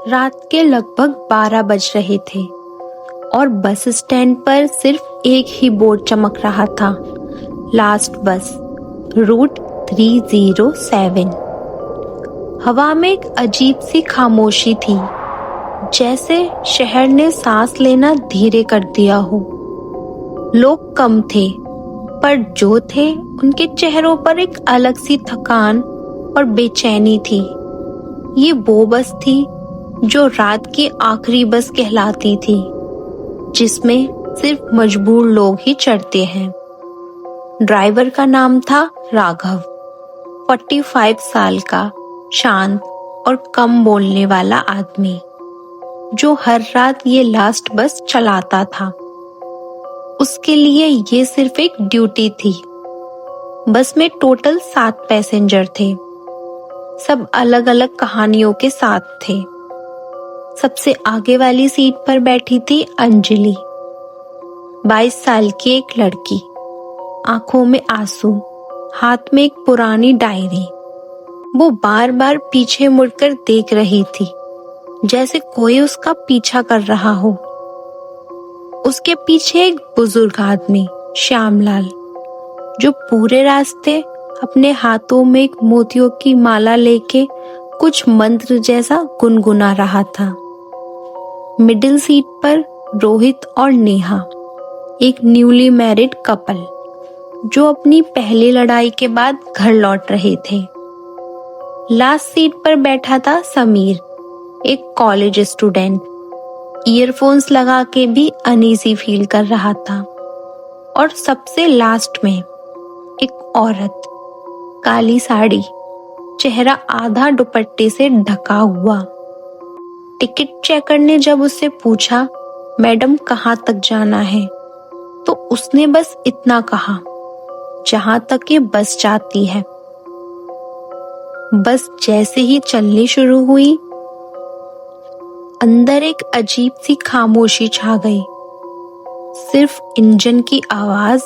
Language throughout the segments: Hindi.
रात के लगभग 12 बज रहे थे और बस स्टैंड पर सिर्फ एक ही बोर्ड चमक रहा था, लास्ट बस, रूट 307। हवा में एक अजीब सी खामोशी थी, जैसे शहर ने सांस लेना धीरे कर दिया हो। लोग कम थे, पर जो थे उनके चेहरों पर एक अलग सी थकान और बेचैनी थी। ये वो बस थी जो रात की आखिरी बस कहलाती थी, जिसमें सिर्फ मजबूर लोग ही चढ़ते हैं। ड्राइवर का नाम था राघव, 45 साल का, शांत और कम बोलने वाला आदमी, जो हर रात ये लास्ट बस चलाता था। उसके लिए ये सिर्फ एक ड्यूटी थी। बस में टोटल 7 पैसेंजर थे, सब अलग अलग कहानियों के साथ थे। सबसे आगे वाली सीट पर बैठी थी अंजलि, 22 साल की एक लड़की, आंखों में आंसू, हाथ में एक पुरानी डायरी। वो बार बार पीछे मुड़कर देख रही थी, जैसे कोई उसका पीछा कर रहा हो। उसके पीछे एक बुजुर्ग आदमी, श्यामलाल, जो पूरे रास्ते अपने हाथों में एक मोतियों की माला लेके कुछ मंत्र जैसा गुनगुना रहा था। मिडिल सीट पर रोहित और नेहा, एक न्यूली मैरिड कपल, जो अपनी पहली लड़ाई के बाद घर लौट रहे थे। लास्ट सीट पर बैठा था समीर, एक कॉलेज स्टूडेंट, ईयरफोन्स लगा के भी अनईजी फील कर रहा था। और सबसे लास्ट में एक औरत, काली साड़ी, चेहरा आधा दुपट्टे से ढका हुआ। टिकट चेकर ने जब उससे पूछा, मैडम कहाँ तक जाना है, तो उसने बस इतना कहा, जहां तक ये बस जाती है। बस जैसे ही चलनी शुरू हुई, अंदर एक अजीब सी खामोशी छा गई। सिर्फ इंजन की आवाज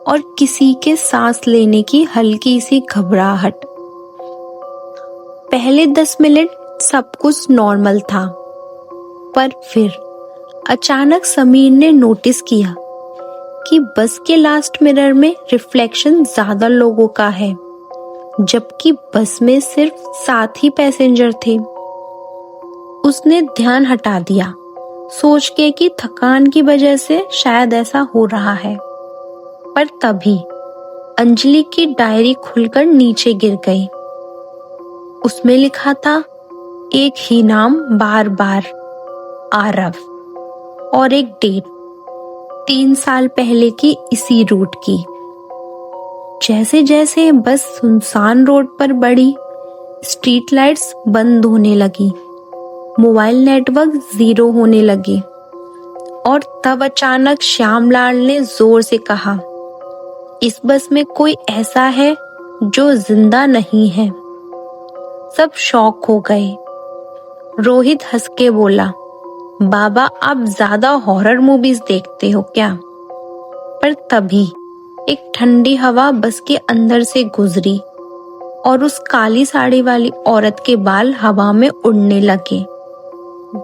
और किसी के सांस लेने की हल्की सी घबराहट। पहले 10 मिनट सब कुछ नॉर्मल था, पर फिर अचानक समीर ने नोटिस किया कि बस के लास्ट मिरर में रिफ्लेक्शन ज्यादा लोगों का है, जबकि बस में सिर्फ 7 ही पैसेंजर थे। उसने ध्यान हटा दिया, सोच के कि थकान की वजह से शायद ऐसा हो रहा है। पर तभी अंजलि की डायरी खुलकर नीचे गिर गई। उसमें लिखा था एक ही नाम बार बार, आरव, और एक डेट 3 साल पहले की इसी रूट की। जैसे जैसे बस सुनसान रोड पर बढ़ी, स्ट्रीट लाइट्स बंद होने लगी, मोबाइल नेटवर्क 0 होने लगे, और तब अचानक श्यामलाल ने जोर से कहा, इस बस में कोई ऐसा है जो जिंदा नहीं है। सब शॉक हो गए। रोहित हंस के बोला, बाबा आप ज्यादा हॉरर मूवीज देखते हो क्या? पर तभी एक ठंडी हवा बस के अंदर से गुजरी और उस काली साड़ी वाली औरत के बाल हवा में उड़ने लगे,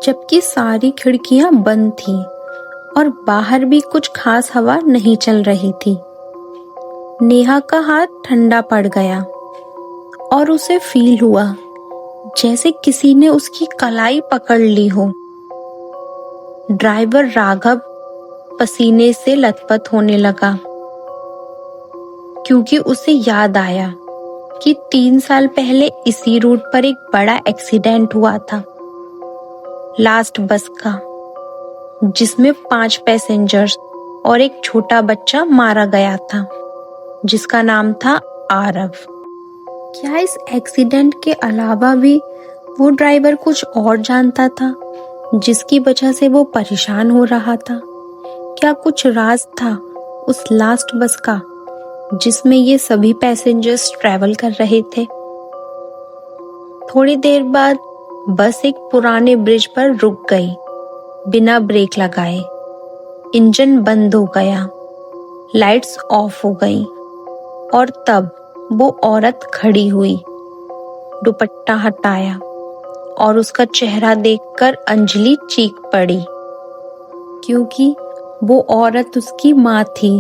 जबकि सारी खिड़कियां बंद थी और बाहर भी कुछ खास हवा नहीं चल रही थी। नेहा का हाथ ठंडा पड़ गया और उसे फील हुआ जैसे किसी ने उसकी कलाई पकड़ ली हो। ड्राइवर राघव पसीने से लथपथ होने लगा, क्योंकि उसे याद आया कि 3 साल पहले इसी रूट पर एक बड़ा एक्सीडेंट हुआ था, लास्ट बस का, जिसमें 5 पैसेंजर्स और एक छोटा बच्चा मारा गया था, जिसका नाम था आरव। क्या इस एक्सीडेंट के अलावा भी वो ड्राइवर कुछ और जानता था, जिसकी वजह से वो परेशान हो रहा था? क्या कुछ राज था उस लास्ट बस का, जिसमें ये सभी पैसेंजर्स ट्रैवल कर रहे थे? थोड़ी देर बाद बस एक पुराने ब्रिज पर रुक गई, बिना ब्रेक लगाए। इंजन बंद हो गया, लाइट्स ऑफ हो गई, और तब वो औरत खड़ी हुई, दुपट्टा हटाया और उसका चेहरा देखकर अंजलि चीख पड़ी, क्योंकि वो औरत उसकी माँ थी,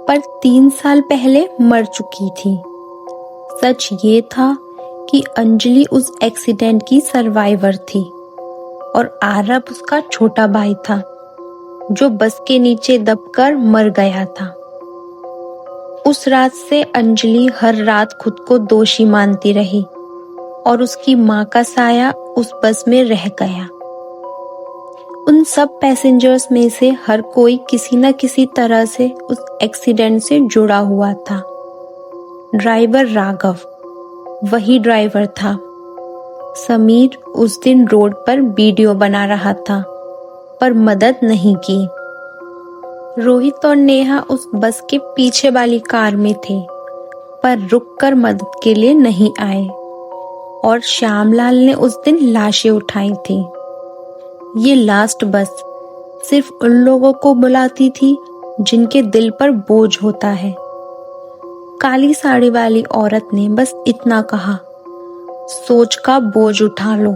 पर 3 साल पहले मर चुकी थी। सच ये था कि अंजलि उस एक्सीडेंट की सर्वाइवर थी और आरब उसका छोटा भाई था, जो बस के नीचे दबकर मर गया था। उस रात से अंजलि हर रात खुद को दोषी मानती रही और उसकी माँ का साया उस बस में रह गया। उन सब पैसेंजर्स में से हर कोई किसी न किसी तरह से उस एक्सीडेंट से जुड़ा हुआ था। ड्राइवर राघव वही ड्राइवर था। समीर उस दिन रोड पर वीडियो बना रहा था, पर मदद नहीं की। रोहित और नेहा उस बस के पीछे वाली कार में थे, पर रुककर मदद के लिए नहीं आए। और श्यामलाल ने उस दिन लाशें उठाई थी। ये लास्ट बस सिर्फ उन लोगों को बुलाती थी जिनके दिल पर बोझ होता है। काली साड़ी वाली औरत ने बस इतना कहा, सोच का बोझ उठा लो,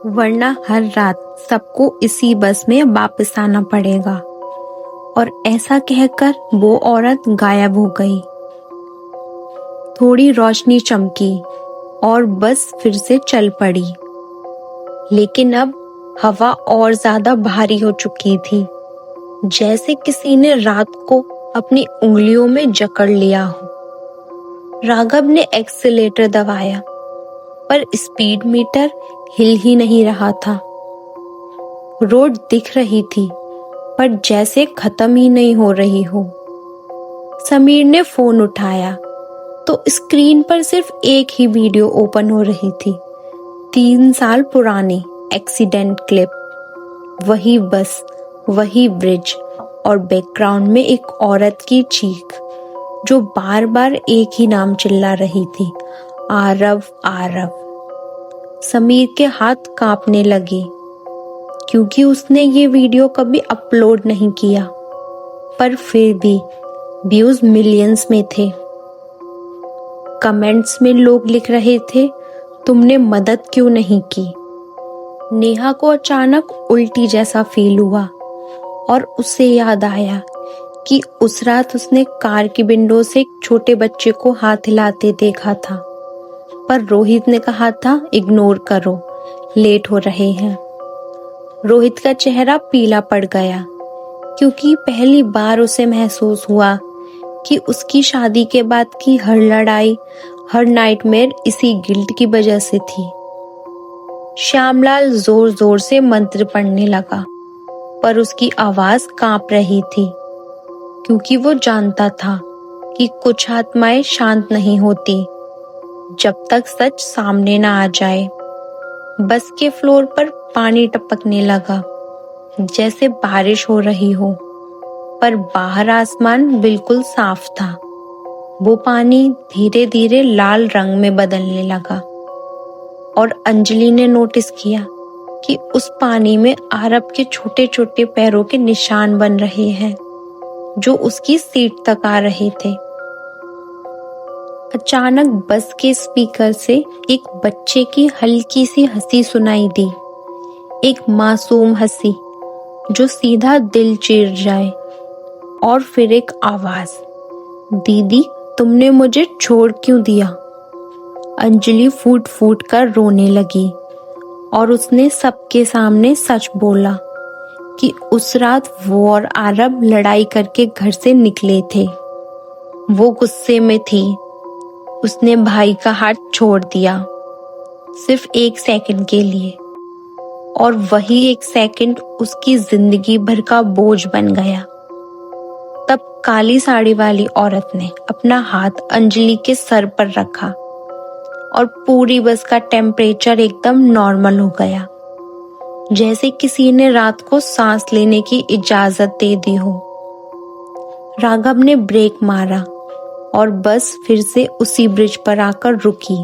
वरना हर रात सबको इसी बस में वापस आना पड़ेगा। और ऐसा कहकर वो औरत गायब हो गई। थोड़ी रोशनी चमकी और बस फिर से चल पड़ी, लेकिन अब हवा और ज्यादा भारी हो चुकी थी, जैसे किसी ने रात को अपनी उंगलियों में जकड़ लिया हो। राघव ने एक्सीलेटर दबाया, पर स्पीड मीटर हिल ही नहीं रहा था। रोड दिख रही थी, पर जैसे खत्म ही नहीं हो रही हो। समीर ने फोन उठाया तो स्क्रीन पर सिर्फ एक ही वीडियो ओपन हो रही थी, 3 साल पुरानी एक्सीडेंट क्लिप। वही बस, वही ब्रिज और बैकग्राउंड में एक औरत की चीख, जो बार बार एक ही नाम चिल्ला रही थी, आरव आरव। समीर के हाथ कांपने लगे, क्योंकि उसने ये वीडियो कभी अपलोड नहीं किया, पर फिर भी व्यूज मिलियंस में थे। कमेंट्स में लोग लिख रहे थे, तुमने मदद क्यों नहीं की। नेहा को अचानक उल्टी जैसा फील हुआ और उसे याद आया कि उस रात उसने कार की विंडो से एक छोटे बच्चे को हाथ हिलाते देखा था, पर रोहित ने कहा था इग्नोर करो, लेट हो रहे हैं। रोहित का चेहरा पीला पड़ गया, क्योंकि पहली बार उसे महसूस हुआ कि उसकी शादी के बाद की हर लड़ाई, हर नाइटमेयर इसी गिल्ट की वजह से थी। श्यामलाल जोर जोर से मंत्र पढ़ने लगा, पर उसकी आवाज कांप रही थी, क्योंकि वो जानता था कि कुछ आत्माएं शांत नहीं होती जब तक सच सामने ना आ जाए। बस के फ्लोर पर पानी टपकने लगा, जैसे बारिश हो रही हो, पर बाहर आसमान बिल्कुल साफ था। वो पानी धीरे धीरे लाल रंग में बदलने लगा और अंजलि ने नोटिस किया कि उस पानी में आरब के छोटे छोटे पैरों के निशान बन रहे हैं, जो उसकी सीट तक आ रहे थे। अचानक बस के स्पीकर से एक बच्चे की हल्की सी हंसी सुनाई दी, एक मासूम हंसी जो सीधा दिल चीर जाए। और फिर एक आवाज, दीदी तुमने मुझे छोड़ क्यों दिया। अंजलि फूट फूट कर रोने लगी और उसने सबके सामने सच बोला कि उस रात वो और आरब लड़ाई करके घर से निकले थे। वो गुस्से में थी, उसने भाई का हाथ छोड़ दिया, सिर्फ 1 सेकंड के लिए, और वही 1 सेकंड उसकी जिंदगी भर का बोझ बन गया। तब काली साड़ी वाली औरत ने अपना हाथ अंजलि के सर पर रखा और पूरी बस का टेम्परेचर एकदम नॉर्मल हो गया, जैसे किसी ने रात को सांस लेने की इजाजत दे दी हो। राघव ने ब्रेक मारा और बस फिर से उसी ब्रिज पर आकर रुकी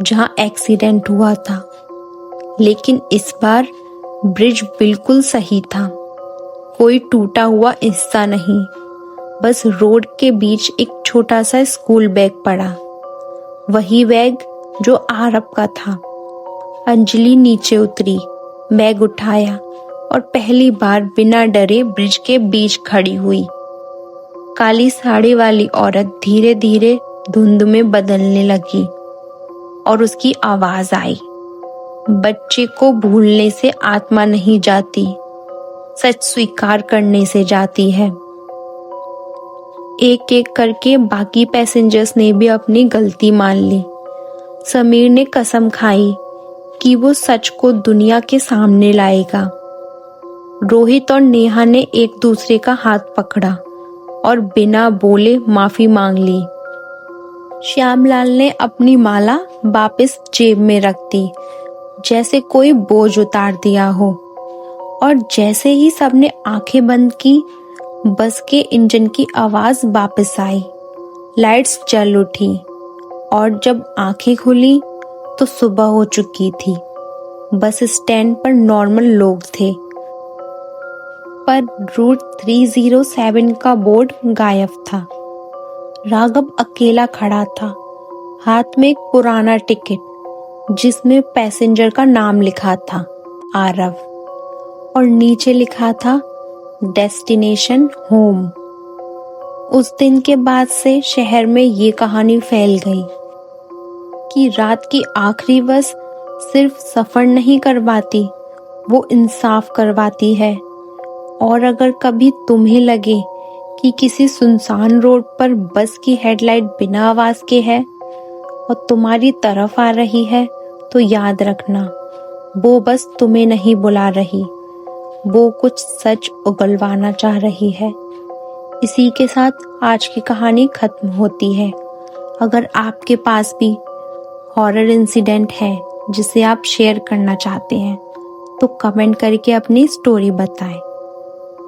जहां एक्सीडेंट हुआ था, लेकिन इस बार ब्रिज बिल्कुल सही था। कोई टूटा हुआ हिस्सा नहीं, बस रोड के बीच एक छोटा सा स्कूल बैग पड़ा, वही बैग जो आरब का था अंजलि नीचे उतरी, बैग उठाया और पहली बार बिना डरे ब्रिज के बीच खड़ी हुई। काली साड़ी वाली औरत धीरे धीरे धुंध में बदलने लगी और उसकी आवाज आई, बच्चे को भूलने से आत्मा नहीं जाती, सच स्वीकार करने से जाती है। एक एक करके बाकी पैसेंजर्स ने भी अपनी गलती मान ली। समीर ने कसम खाई कि वो सच को दुनिया के सामने लाएगा। रोहित और नेहा ने एक दूसरे का हाथ पकड़ा और बिना बोले माफी मांग ली। श्यामलाल ने अपनी माला वापस जेब में रख दी, जैसे कोई बोझ उतार दिया हो। और जैसे ही सबने आंखें बंद की, बस के इंजन की आवाज वापस आई, लाइट्स जल उठी और जब आंखें खुली तो सुबह हो चुकी थी। बस स्टैंड पर नॉर्मल लोग थे, पर रूट 307 का बोर्ड गायब था। राघव अकेला खड़ा था, हाथ में एक पुराना टिकट जिसमें पैसेंजर का नाम लिखा था आरव, और नीचे लिखा था डेस्टिनेशन होम। उस दिन के बाद से शहर में ये कहानी फैल गई कि रात की आखिरी बस सिर्फ सफर नहीं करवाती, वो इंसाफ करवाती है। और अगर कभी तुम्हें लगे कि किसी सुनसान रोड पर बस की हेडलाइट बिना आवाज के है और तुम्हारी तरफ आ रही है, तो याद रखना, वो बस तुम्हें नहीं बुला रही, वो कुछ सच उगलवाना चाह रही है। इसी के साथ आज की कहानी खत्म होती है। अगर आपके पास भी हॉरर इंसिडेंट है जिसे आप शेयर करना चाहते हैं, तो कमेंट करके अपनी स्टोरी बताएं।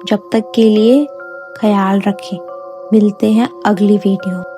जब तक के लिए ख्याल रखें। मिलते हैं अगली वीडियो।